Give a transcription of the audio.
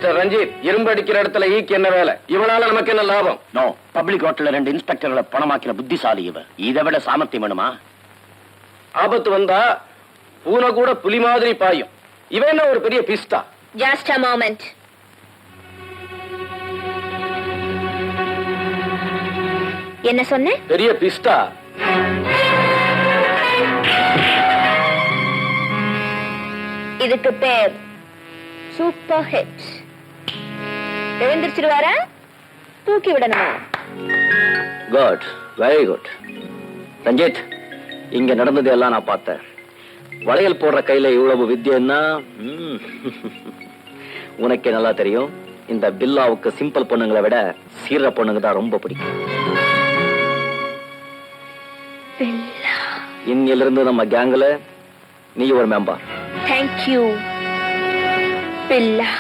Mister Ranjith, இரும்பு அடிக்கிற இடத்துல ஈக்கு என்ன வேலை? இவனால நமக்கு என்ன லாபம்? நோ, பப்ளிக் ஹோட்டல்ல 2 இன்ஸ்பெக்டர்களை பணமாக்கின புத்திசாலி இவ. இதை விட சாமர்த்தியம் வேணுமா? ஆபத்து வந்தா பூனை கூட புலி மாதிரி பாயும். இவன் என்ன ஒரு பெரிய பிஸ்தா? Just a moment. என்ன சொன்ன? பெரிய பிஸ்தா. இதுக்கு பேர் சூப்பர் ஹிட். எழுந்திருச்சிருவாரா? தூக்கி விடணுமா? Good, very good. ரஞ்சித், இங்க நடந்தது எல்லாம் நான் பார்த்தேன். வளையல் போடுற கையில இவ்வளவு வித்தியன்னா உனக்கே நல்லா தெரியும். இந்த பில்லாவுக்கு சிம்பிள் பொண்ணுங்களை விட சீர பொண்ணுங்க தான் ரொம்ப பிடிக்கும். இன்னிலிருந்து நம்ம கேங்ல நீ ஒரு மெம்பர். தேங்க்யூ பில்லா.